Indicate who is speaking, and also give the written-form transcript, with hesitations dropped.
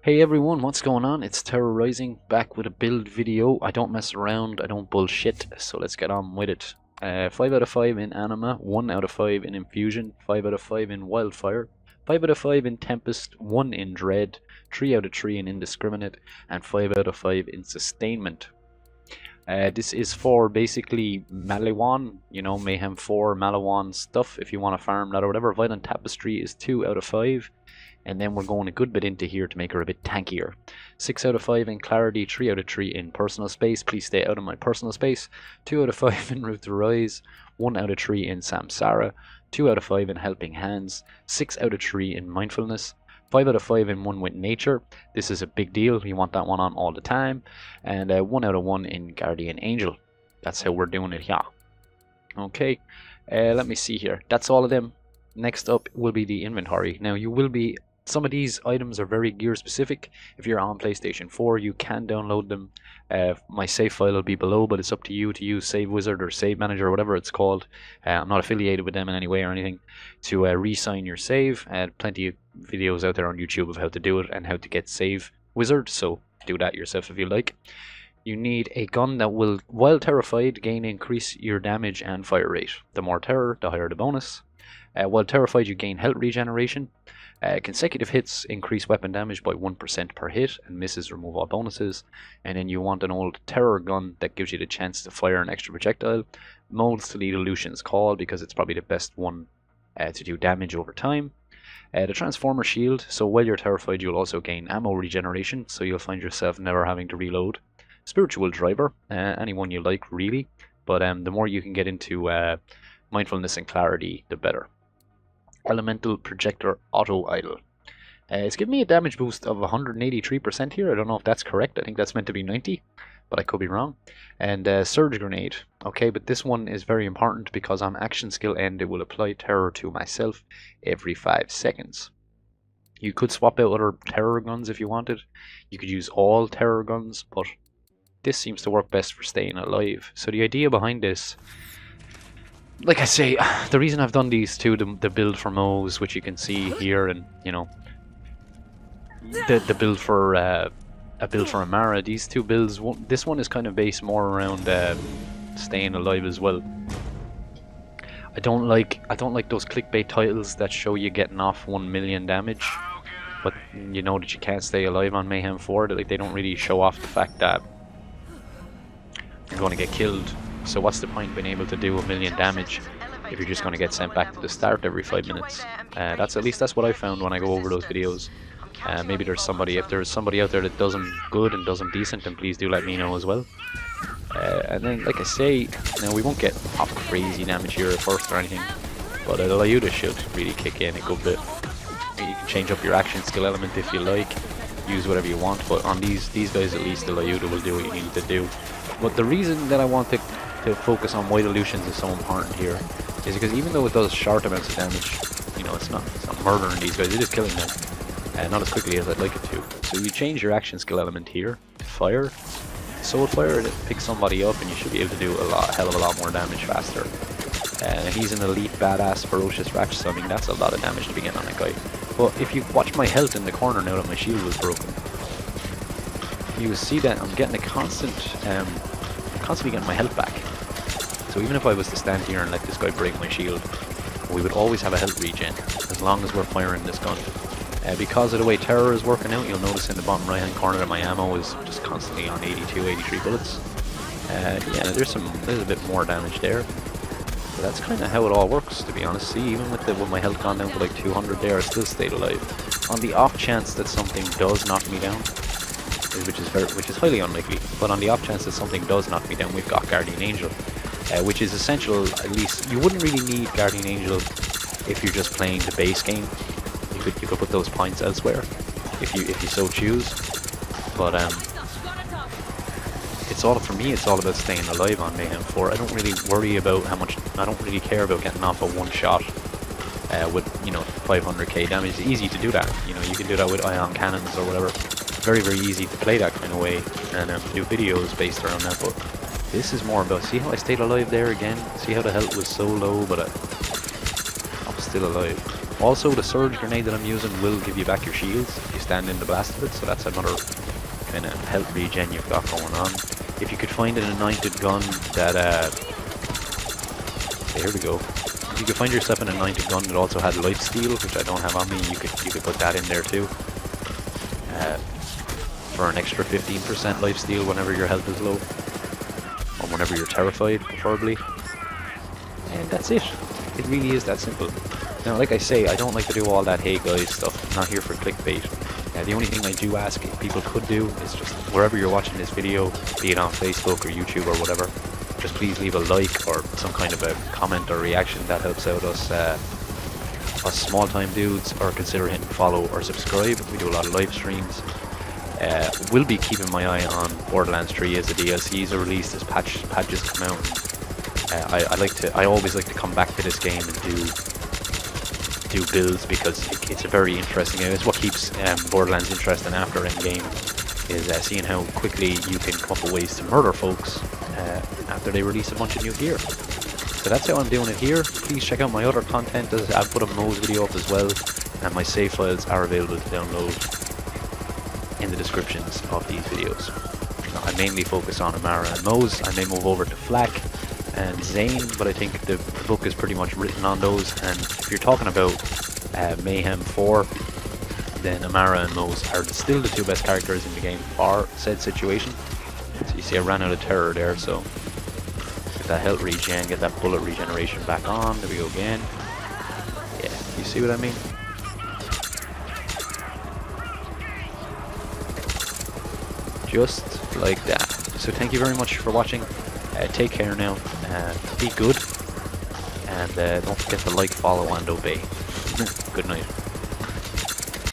Speaker 1: Hey everyone, what's going on? It's Terror Rising back with a build video. I don't mess around, I don't bullshit, so let's get on with it. 5 out of 5 in Anima, 1 out of 5 in Infusion, 5 out of 5 in Wildfire, 5 out of 5 in Tempest, 1 in Dread, 3 out of 3 in Indiscriminate, and 5 out of 5 in Sustainment. This is for basically Maliwan, Mayhem 4, Maliwan stuff if you want to farm that or whatever. Violent Tapestry is 2 out of 5. And then we're going a good bit into here to make her a bit tankier. 6 out of 5 in Clarity, 3 out of 3 in Personal Space. Please stay out of my personal space. 2 out of 5 in Root to Rise. 1 out of 3 in Samsara. 2 out of 5 in Helping Hands. 6 out of 3 in Mindfulness. 5 out of 5 in One with Nature. This is a big deal. You want that one on all the time. And 1 out of 1 in Guardian Angel. That's how we're doing it here. Okay, let me see here. That's all of them. Next up will be the inventory. Now you will be... Some of these items are very gear specific. If you're on PlayStation 4, you can download them. My save file will be below, but it's up to you to use Save Wizard or Save Manager or whatever it's called. I'm not affiliated with them in any way or anything. To re-sign your save, plenty of videos out there on YouTube of how to do it and how to get Save Wizard, so do that yourself if you like. You need a gun that will, while terrified, increase your damage and fire rate. The more terror, the higher the bonus. While terrified, you gain health regeneration. Consecutive hits increase weapon damage by 1% per hit, and misses remove all bonuses. And then you want an old terror gun that gives you the chance to fire an extra projectile. Molds to Lethal Lucian's Call, because it's probably the best one to do damage over time. The Transformer Shield, so while you're terrified you'll also gain ammo regeneration, so you'll find yourself never having to reload. Spiritual Driver, anyone you like really, but the more you can get into Mindfulness and Clarity, the better. Elemental Projector Auto Idle. It's giving me a damage boost of 183% here. I don't know if that's correct. I think that's meant to be 90, but I could be wrong. And Surge Grenade. Okay, but this one is very important because on action skill end it will apply terror to myself every 5 seconds. You could swap out other terror guns if you wanted. You could use all terror guns, but this seems to work best for staying alive. So the idea behind this, like I say, the reason I've done these two, the build for Moe's, which you can see here, and the build for a build for Amara, these two builds, this one is kind of based more around staying alive as well. I don't like those clickbait titles that show you getting off 1 million damage, but you know that you can't stay alive on Mayhem 4. Like, they don't really show off the fact that you're going to get killed. So what's the point being able to do 1 million damage if you're just going to get sent back to the start every 5 minutes? That's what I found when I go over those videos. Maybe there's somebody, if there's somebody out there that does them good and does them decent, then please do let me know as well. And then, like I say, now we won't get off crazy damage here at first or anything, but Alayuda should really kick in a good bit. You can change up your action skill element if you like, use whatever you want, but on these guys at least, the Alayuda will do what you need to do. But the reason that I want to focus on why Illusions is so important here is because even though it does short amounts of damage, it's not murdering these guys, it is killing them, and not as quickly as I'd like it to. So you change your action skill element here to fire, soul fire, and it picks somebody up, and you should be able to do hell of a lot more damage faster. And he's an elite badass ferocious wretch, so I mean that's a lot of damage to be getting on that guy. But if you watch my health in the corner now that my shield was broken, you will see that I'm getting a constantly getting my health back. So even if I was to stand here and let this guy break my shield, we would always have a health regen as long as we're firing this gun. Because of the way terror is working out, you'll notice in the bottom right hand corner that my ammo is just constantly on 82, 83 bullets. Yeah, there's a bit more damage there. But that's kind of how it all works, to be honest. See, even with my health gone down to like 200 there, I still stayed alive. On the off chance that something does knock me down, which is highly unlikely, but on the off chance that something does knock me down, we've got Guardian Angel, which is essential. At least you wouldn't really need Guardian Angel if you're just playing the base game. You could put those points elsewhere if you so choose. But it's all about staying alive on Mayhem 4. I don't really worry about I don't really care about getting off a one shot with 500k damage. It's easy to do that. You can do that with ion cannons or whatever. Very, very easy to play that kind of way and do videos based around that. But this is more about, see how I stayed alive there again? See how the health was so low, but I was still alive. Also, the surge grenade that I'm using will give you back your shields if you stand in the blast of it, so that's another kind of health regen you've got going on. If you could find an anointed gun that, okay, here we go. If you could find yourself an anointed gun that also had lifesteal, which I don't have on me, you could put that in there too. For an extra 15% lifesteal whenever your health is low. Or whenever you're terrified, preferably. And that's it. It really is that simple. Now, like I say, I don't like to do all that hey guys stuff. I'm not here for clickbait. The only thing I do ask if people could do is just wherever you're watching this video, be it on Facebook or YouTube or whatever, just please leave a like or some kind of a comment or reaction. That helps out us small time dudes, or consider hitting follow or subscribe. We do a lot of live streams. Will be keeping my eye on Borderlands 3 as the DLCs are released, as patches come out. I always like to come back to this game and do builds, because it's a very interesting game. It's what keeps Borderlands interesting after endgame, is seeing how quickly you can come up with ways to murder folks after they release a bunch of new gear. So that's how I'm doing it here. Please check out my other content. I've put a Moe's video up as well, and my save files are available to download in the descriptions of these videos. I mainly focus on Amara and Moe's. I may move over to Flak and Zane, but I think the book is pretty much written on those. And if you're talking about Mayhem 4, then Amara and Moe's are still the two best characters in the game for said situation. So you see I ran out of terror there, so get that health regen, get that bullet regeneration back on. There we go again. Yeah, you see what I mean? Just like that. So thank you very much for watching. Take care now. Be good. And don't forget to like, follow, and obey. Good night.